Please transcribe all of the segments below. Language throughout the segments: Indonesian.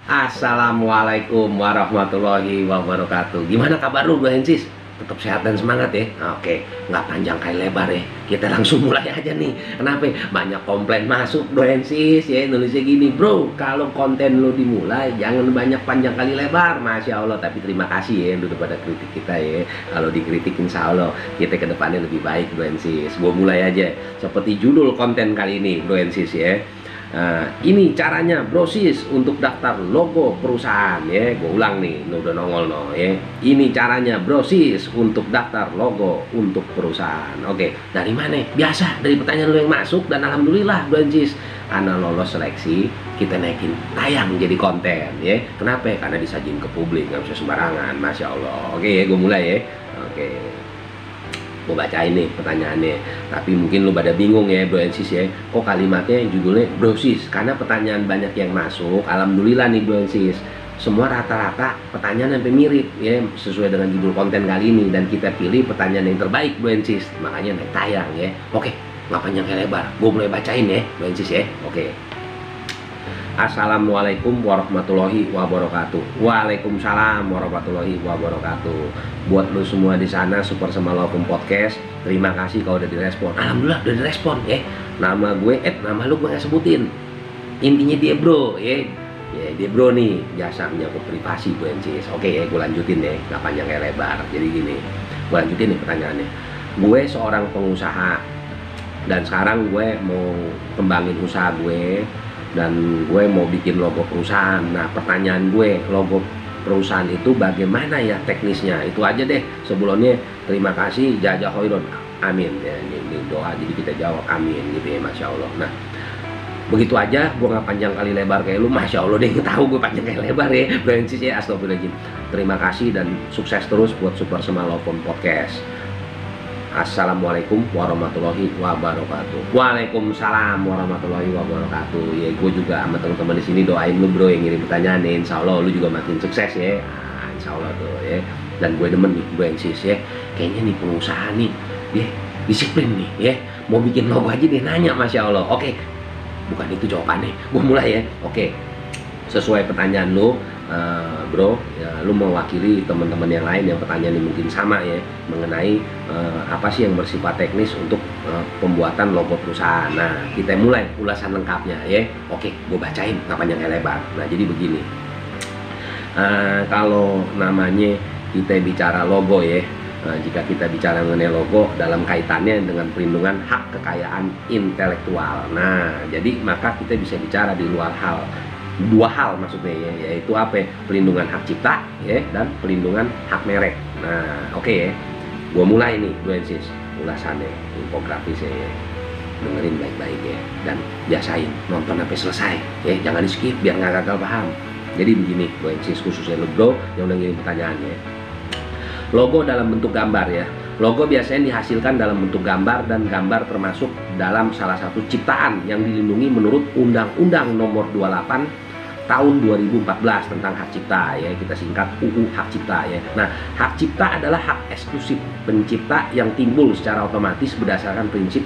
Assalamualaikum warahmatullahi wabarakatuh. Gimana kabar lu, Bro Hensis? Tetap sehat dan semangat ya? Oke, nggak panjang kali lebar ya. Kita langsung mulai aja nih. Kenapa? Banyak komplain masuk, Bro Hensis ya. Nulisnya gini, bro, kalau konten lu dimulai jangan banyak panjang kali lebar. Masya Allah, tapi terima kasih ya udah pada kritik kita ya. Kalau dikritik insya Allah kita ke depannya lebih baik, Bro Hensis. Gua mulai aja. Seperti judul konten kali ini, Bro Hensis ya. Nah, ini caranya brosis untuk daftar logo perusahaan ya. Gue ulang nih, udah nongol no ya. Ini caranya brosis untuk daftar logo untuk perusahaan. Oke, dari mana? Biasa dari pertanyaan lo yang masuk dan alhamdulillah brosis karena lolos seleksi kita naikin tayang jadi konten ya. Kenapa? Karena disajin ke publik, nggak bisa sembarangan. Masya Allah. Oke ya, gue mulai ya. Oke. Gue bacain nih pertanyaannya, tapi mungkin lu pada bingung ya, Bro Hensis ya, kok kalimatnya judulnya brosis? Karena pertanyaan banyak yang masuk. Alhamdulillah nih Bro Hensis, semua rata-rata pertanyaan sampai mirip ya, sesuai dengan judul konten kali ini, dan kita pilih pertanyaan yang terbaik Bro Hensis, makanya naik tayang ya. Oke, nggak panjang kayak lebar, gue mulai bacain ya Bro Hensis ya. Oke. Assalamualaikum warahmatullahi wabarakatuh. Waalaikumsalam warahmatullahi wabarakatuh. Buat lu semua di sana Super Semalakum Podcast, terima kasih kalau udah direspon. Alhamdulillah udah direspon ya. Nama gue, nama lu gue nggak sebutin. Intinya dia bro ya. Ya dia bro nih, jasa menyangkut privasi gue NCS. Oke ya, gue lanjutin deh, nggak panjang kayak lebar. Jadi gini, gue lanjutin nih pertanyaannya. Gue seorang pengusaha dan sekarang gue mau kembangin usaha gue, dan gue mau bikin logo perusahaan. Nah pertanyaan gue, logo perusahaan itu bagaimana ya teknisnya? Itu aja deh sebelumnya. Terima kasih, jajah khairon, amin ya. Ini doa jadi kita jawab amin gitu ya, Masya Allah. Nah begitu aja, gue nggak panjang kali lebar kayak lu. Masya Allah deh, tahu gue panjang kali lebar ya Francis ya. Astagfirullahaladzim. Terima kasih dan sukses terus buat Super Semalakum Podcast. Assalamualaikum warahmatullahi wabarakatuh. Waalaikumsalam warahmatullahi wabarakatuh. Ya gue juga sama teman-teman di sini doain lu bro yang ngirim pertanyaan nih. Insya Allah lu juga makin sukses ya. Nah, insya Allah tuh ya. Dan gue demen nih, gue Hensis ya. Kayaknya nih pengusaha nih, dia disiplin nih ya. Mau bikin logo aja dia nanya, Masya Allah. Oke, bukan itu jawabannya. Gue mulai ya. Oke, sesuai pertanyaan lu. Bro, ya, lu mewakili teman-teman yang lain yang pertanyaan ini mungkin sama ya, mengenai apa sih yang bersifat teknis untuk pembuatan logo perusahaan. Nah, kita mulai ulasan lengkapnya ya. Oke, gue bacain, nggak panjang lebar. Nah, jadi begini. Kalau namanya kita bicara logo ya, jika kita bicara mengenai logo dalam kaitannya dengan perlindungan hak kekayaan intelektual. Nah, jadi maka kita bisa bicara di luar dua hal maksudnya ya, yaitu apa? Pelindungan hak cipta ya, dan pelindungan hak merek. Nah oke ya, gua mulai nih gue Hensis ulasannya, infografisnya ya. Dengerin baik-baik ya, dan biasain nonton sampai selesai ya, jangan di skip biar nggak gagal paham. Jadi begini gue Hensis, khususnya lo bro yang udah ngirim pertanyaannya. Logo dalam bentuk gambar ya. Logo biasanya dihasilkan dalam bentuk gambar, dan gambar termasuk dalam salah satu ciptaan yang dilindungi menurut Undang-Undang Nomor 28 tahun 2014 tentang hak cipta ya, kita singkat UU Hak Cipta ya. Nah, hak cipta adalah hak eksklusif pencipta yang timbul secara otomatis berdasarkan prinsip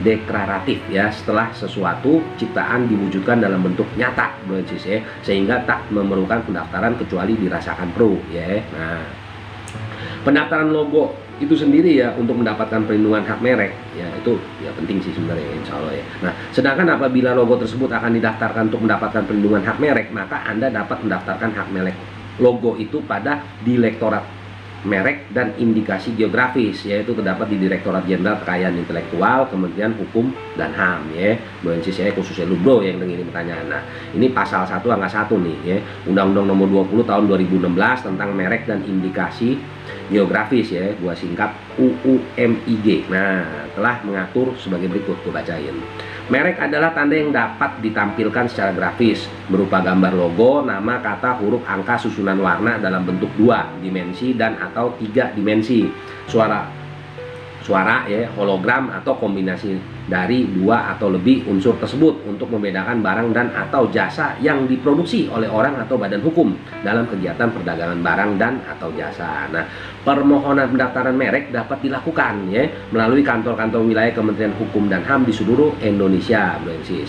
deklaratif ya, setelah sesuatu ciptaan diwujudkan dalam bentuk nyata ya, sehingga tak memerlukan pendaftaran kecuali dirasakan perlu ya. Nah, pendaftaran logo itu sendiri ya untuk mendapatkan perlindungan hak merek ya, itu ya penting sih sebenarnya insya Allah ya. Nah sedangkan apabila logo tersebut akan didaftarkan untuk mendapatkan perlindungan hak merek, maka Anda dapat mendaftarkan hak merek logo itu pada Direktorat Merek dan Indikasi Geografis, yaitu terdapat di Direktorat Jenderal Kekayaan Intelektual Kementerian Hukum dan HAM ya. Bu Hensis saya khususnya lu bro yang ngirim pertanyaan. Nah ini pasal 1 angka 1 nih ya, Undang-Undang Nomor 20 tahun 2016 tentang merek dan indikasi geografis ya, gua singkat UUMIG. Nah telah mengatur sebagai berikut, gua bacain. Merek adalah tanda yang dapat ditampilkan secara grafis berupa gambar logo, nama, kata, huruf, angka, susunan warna dalam bentuk 2 dimensi dan atau 3 dimensi, suara ya, hologram atau kombinasi dari dua atau lebih unsur tersebut untuk membedakan barang dan atau jasa yang diproduksi oleh orang atau badan hukum dalam kegiatan perdagangan barang dan atau jasa. Nah, permohonan pendaftaran merek dapat dilakukan ya melalui kantor-kantor wilayah Kementerian Hukum dan HAM di seluruh Indonesia,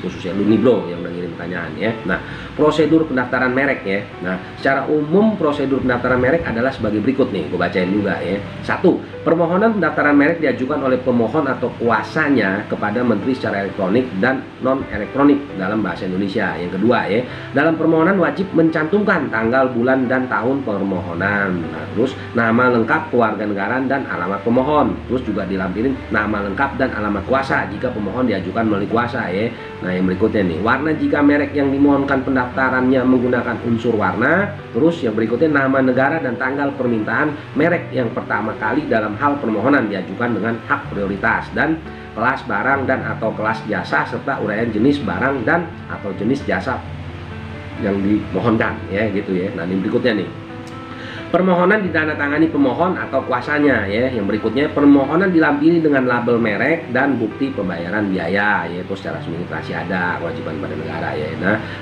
khususnya lu nih bro yang udah ngirim pertanyaan ya. Nah, prosedur pendaftaran merek ya. Nah, secara umum prosedur pendaftaran merek adalah sebagai berikut nih, gue bacain juga ya. 1. Permohonan pendaftaran merek diajukan oleh pemohon atau kuasanya kepada menteri secara elektronik dan non elektronik dalam bahasa Indonesia. Yang kedua ya, dalam permohonan wajib mencantumkan tanggal, bulan dan tahun permohonan. Nah, terus nama lengkap, kewarganegaraan dan alamat pemohon. Terus juga dilampirin nama lengkap dan alamat kuasa jika pemohon diajukan melalui kuasa ya. Nah, yang berikutnya nih, warna jika merek yang dimohonkan pendaftarannya menggunakan unsur warna. Terus yang berikutnya nama negara dan tanggal permintaan merek yang pertama kali dalam hal permohonan diajukan dengan hak prioritas, dan kelas barang dan atau kelas jasa serta uraian jenis barang dan atau jenis jasa yang dimohonkan ya gitu ya. Nah, ini berikutnya nih, permohonan ditandatangani pemohon atau kuasanya ya. Yang berikutnya, permohonan dilampiri dengan label merek dan bukti pembayaran biaya yaitu secara administrasi ada kewajiban pada negara ya.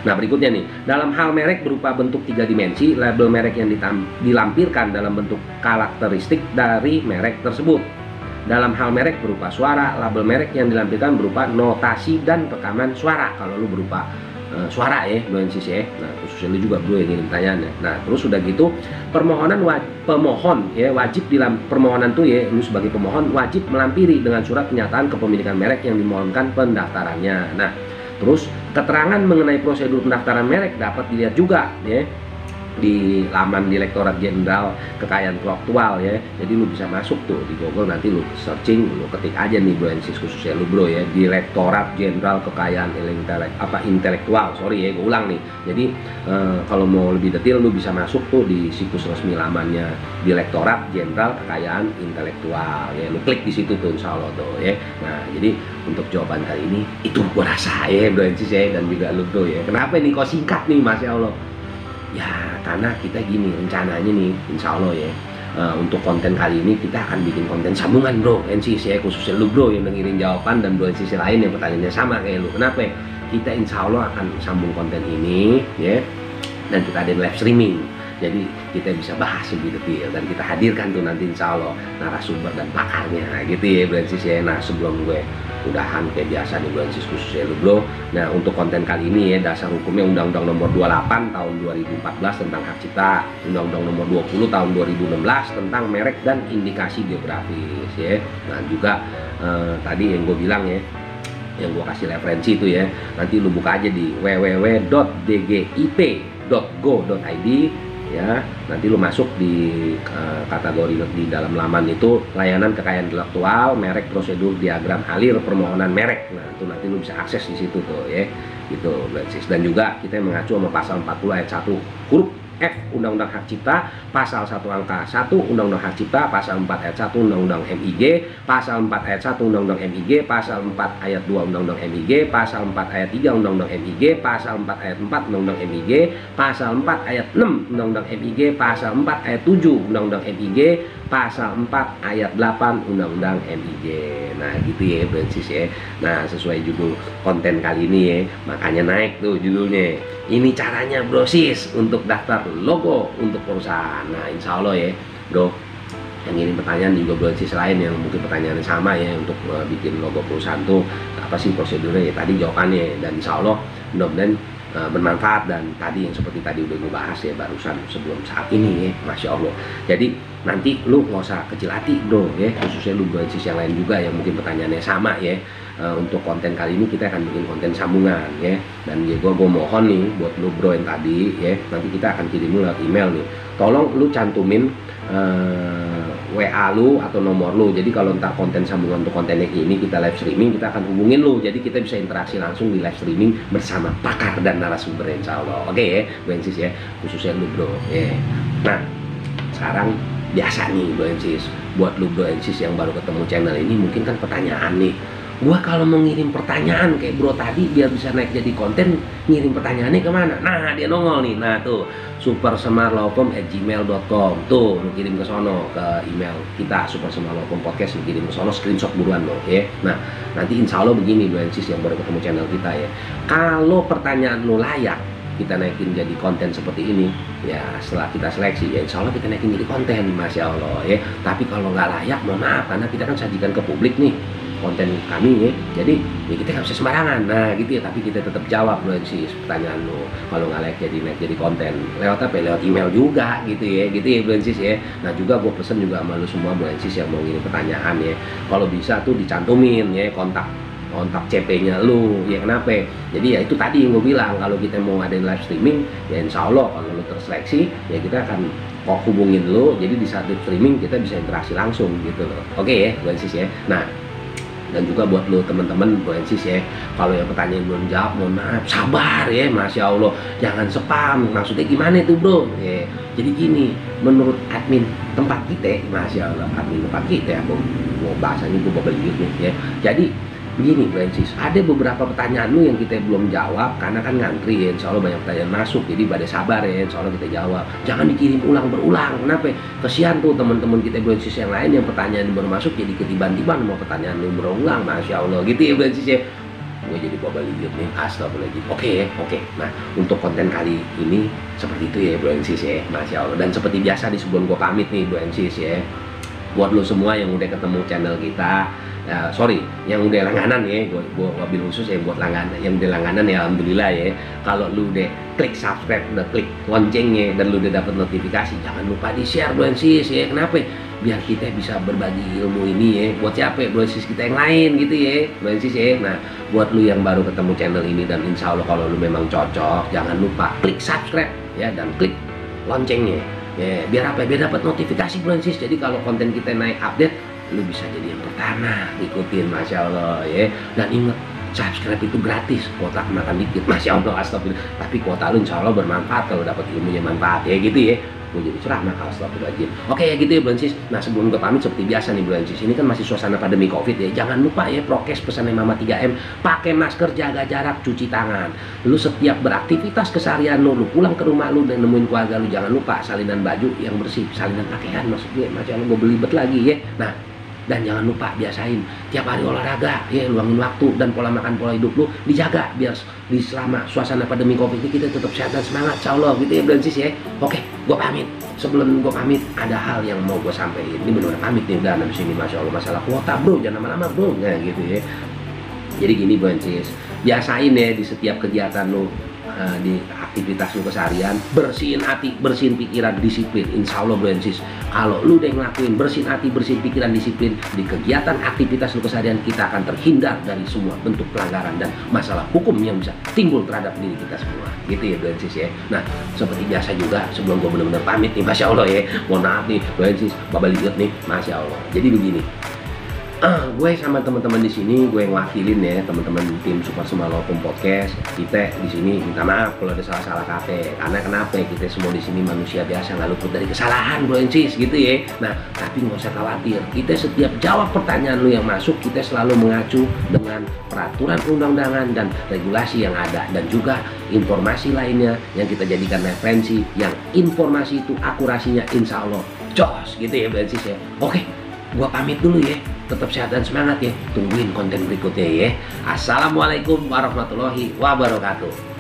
Nah berikutnya nih, dalam hal merek berupa bentuk 3 dimensi, label merek yang dilampirkan dalam bentuk karakteristik dari merek tersebut. Dalam hal merek berupa suara, label merek yang dilampirkan berupa notasi dan rekaman suara kalau lu berupa suara ya, bro NCC ya. Nah, khususnya lu juga bro yang ngirim pertanyaannya. Nah, terus udah gitu permohonan pemohon ya wajib permohonan tuh ya, lu sebagai pemohon wajib melampiri dengan surat penyataan kepemilikan merek yang dimohonkan pendaftarannya. Nah, terus keterangan mengenai prosedur pendaftaran merek dapat dilihat juga ya di laman Direktorat Jenderal Kekayaan Intelektual ya. Jadi lu bisa masuk tuh di Google, nanti lu searching, lu ketik aja nih bro NCC khususnya lu bro ya, Direktorat Jenderal Kekayaan Intelektual. Sorry ya, gue ulang nih. Jadi kalau mau lebih detail lu bisa masuk tuh di situs resmi lamannya Direktorat Jenderal Kekayaan Intelektual ya. Lu klik di situ tuh insya Allah tuh ya. Nah, jadi untuk jawaban kali ini itu gua rasa ya bro NCC dan juga lu bro ya. Kenapa nih kok singkat nih, Masya Allah? Ya karena kita gini rencananya nih, insya Allah ya, untuk konten kali ini kita akan bikin konten sambungan bro NCC ya, khususnya lu bro yang dengerin jawaban dan bro NCC lain yang pertanyaannya sama kayak lu. Kenapa? Kita insya Allah akan sambung konten ini ya, dan kita ada live streaming. Jadi kita bisa bahas lebih detail dan kita hadirkan tuh nanti insya Allah narasumber dan pakarnya gitu ya bro NCC. Nah, sebelum gue udahan kayak biasa nih bro NCC khususnya lu bro. Nah, untuk konten kali ini ya, dasar hukumnya Undang-Undang Nomor 28 tahun 2014 tentang hak cipta, Undang-Undang Nomor 20 tahun 2016 tentang merek dan indikasi geografis ya. Nah, juga tadi yang gue bilang ya, yang gue kasih referensi itu ya, nanti lu buka aja di www.dgip.go.id ya. Nanti lu masuk di kategori di dalam laman itu layanan kekayaan intelektual, merek, prosedur, diagram halir permohonan merek. Nah, itu nanti lu bisa akses di situ tuh ya. Gitu, dan juga kita mengacu sama pasal 40 ayat 1 huruf F Undang-Undang Hak Cipta, pasal 1 angka 1 Undang-Undang Hak Cipta, pasal 4 ayat 1 Undang-Undang MIG, pasal 4 ayat 1 Undang-Undang MIG, pasal 4 ayat 2 Undang-Undang MIG, pasal 4 ayat 3 Undang-Undang MIG, pasal 4 ayat 4 Undang-Undang MIG, pasal 4 ayat 6 Undang-Undang MIG, pasal 4 ayat 7 Undang-Undang MIG, pasal 4 ayat 8 Undang-Undang MIG. Nah, gitu ya Francis ya. Nah, sesuai judul konten kali ini ya, makanya naik tuh judulnya. Ini caranya brosis untuk daftar logo untuk perusahaan. Nah, insya Allah ya bro, yang ngirim pertanyaan juga brosis lain yang mungkin pertanyaannya sama ya, untuk bikin logo perusahaan tuh apa sih prosedurnya ya, tadi jawabannya. Dan insya Allah mudah-mudahan bermanfaat, dan tadi yang seperti tadi udah gue bahas ya barusan sebelum saat ini ya, Masya Allah. Jadi nanti lu nggak usah kecil hati bro ya, khususnya lu brosis yang lain juga yang mungkin pertanyaannya sama ya. Untuk konten kali ini kita akan bikin konten sambungan ya, dan ya gue mohon nih buat lu bro yang tadi ya, nanti kita akan kirim lu lewat email nih, tolong lu cantumin WA lu atau nomor lu. Jadi kalau ntar konten sambungan untuk konten yang ini kita live streaming, kita akan hubungin lu, jadi kita bisa interaksi langsung di live streaming bersama pakar dan narasumber insya Allah. Oke ya bro NCC ya, khususnya lu bro ya. Nah, sekarang biasa nih bro NCC, buat lu bro NCC yang baru ketemu channel ini, mungkin kan pertanyaan nih, Gua kalau mau ngirim pertanyaan kayak bro tadi biar bisa naik jadi konten, ngirim pertanyaannya kemana? Nah dia nongol nih, nah tuh supersemarlopom@gmail.com, tuh lu kirim ke sono ke email kita Supersemarlopom Podcast, lu kirim ke sono, screenshot buruan lo ya. Nah nanti insya Allah begini bro Ensis yang baru ketemu channel kita ya, kalau pertanyaan lu layak kita naikin jadi konten seperti ini ya, setelah kita seleksi ya insya Allah kita naikin jadi konten, masya Allah ya. Tapi kalau nggak layak mohon maaf, karena kita kan sajikan ke publik nih konten kami ya, jadi ya kita nggak bisa sembarangan, nah gitu ya. Tapi kita tetap jawab loh sih pertanyaan lo, kalau nggak layak naik jadi konten lewat apa, lewat email juga gitu ya Blensis ya. Nah juga gue pesen juga sama lo semua Blensis yang mau ngirim pertanyaan ya, kalau bisa tuh dicantumin ya kontak CP-nya lu ya, kenapa? Jadi ya itu tadi yang gue bilang, kalau kita mau ada live streaming ya insya Allah kalau lu terseleksi ya kita akan kok hubungin lu, jadi di saat live streaming kita bisa interaksi langsung gitu loh. Oke ya Blensis ya. Nah dan juga buat lo teman-teman Blensis ya, kalau yang pertanyaan belum jawab mohon maaf, sabar ya, masya Allah, jangan spam. Maksudnya gimana itu bro ya? Jadi gini, menurut admin tempat kita, masya Allah admin tempat kita, aku mau bahasanya gue beli nih ya. Jadi begini Blensis, ada beberapa pertanyaan lu yang kita belum jawab karena kan ngantri ya, insya Allah banyak pertanyaan masuk, jadi pada sabar ya, insya Allah kita jawab. Jangan dikirim ulang berulang, kenapa? Kesian tuh teman-teman kita Blensis yang lain yang pertanyaan baru masuk jadi ketiban-tiban sama pertanyaan lu berulang, masya Allah gitu ya Blensis ya. Gue jadi bawa lihat nih, astagfirullahaladzim. Oke. Nah untuk konten kali ini seperti itu ya Blensis ya, masya Allah. Dan seperti biasa di sebelum gue pamit nih Blensis ya, buat lo semua yang udah ketemu channel kita, ya, sorry yang udah langganan ya, gue wabil khusus ya buat langganan, yang udah langganan ya alhamdulillah ya. Kalau lu udah klik subscribe, udah klik loncengnya dan lu udah dapat notifikasi, jangan lupa di share Blensis ya. Kenapa? Biar kita bisa berbagi ilmu ini ya buat siapa? Blensis kita yang lain gitu ya Blensis ya. Nah buat lu yang baru ketemu channel ini dan insya Allah kalau lu memang cocok, jangan lupa klik subscribe ya dan klik loncengnya ya, biar apa? Biar dapat notifikasi Blensis. Jadi kalau konten kita naik update, lu bisa jadi yang pertama ikutin, masya Allah ya. Dan ingat, subscribe itu gratis, kuota makan dikit, masya Allah, astagfirullah. Tapi kuota lu insya Allah bermanfaat kalau dapat ilmunya manfaat ya gitu ya. Gue jadi ceramah kalau astagfirullahaladzim. Oke ya gitu ya Blensis. Nah sebelum gue pamit seperti biasa nih Blensis, ini kan masih suasana pandemi covid ya, jangan lupa ya prokes pesannya Mama 3M, pakai masker, jaga jarak, cuci tangan. Lu setiap beraktivitas keseharian lu pulang ke rumah lu dan nemuin keluarga lu, jangan lupa salinan baju yang bersih, salinan pakaian maksud gue, masya Allah gue belibet lagi ya. Nah dan jangan lupa biasain tiap hari olahraga ya, luangin waktu, dan pola makan pola hidup lu dijaga biar di selama suasana pandemi covid ini kita tetap sehat dan semangat insya Allah gitu ya Blensis ya. Oke gue pamit. Sebelum gue pamit ada hal yang mau gue sampaikan, ini benar-benar pamit nih udah habis ini, masya Allah, masalah kuota bro, jangan lama-lama bro, nah gitu ya. Jadi gini Blensis, biasain ya di setiap kegiatan lu, di aktivitas lu keseharian, bersihin hati, bersihin pikiran, disiplin. Insya Allah Blensis, kalau lu udah ngelakuin bersihin hati, bersihin pikiran, disiplin di kegiatan aktivitas lu keseharian, kita akan terhindar dari semua bentuk pelanggaran dan masalah hukum yang bisa timbul terhadap diri kita semua gitu ya Blensis ya. Nah seperti biasa juga sebelum gue benar-benar pamit nih, masya Allah ya, mohon maaf nih Blensis, babal lihat nih, masya Allah. Jadi begini, gue sama teman-teman di sini, gue yang wakilin ya teman-teman tim Supersemarlopom Podcast. Kita di sini minta maaf kalau ada salah-salah kata, karena kenapa? Kita semua di sini manusia biasa, nggak luput dari kesalahan Blensis gitu ya. Nah tapi nggak usah khawatir, kita setiap jawab pertanyaan lu yang masuk, kita selalu mengacu dengan peraturan perundang-undangan dan regulasi yang ada, dan juga informasi lainnya yang kita jadikan referensi, yang informasi itu akurasinya insya Allah jos gitu ya Blensis ya. Oke, gua pamit dulu ya, tetap sehat dan semangat ya, tungguin konten berikutnya ya. Assalamualaikum warahmatullahi wabarakatuh.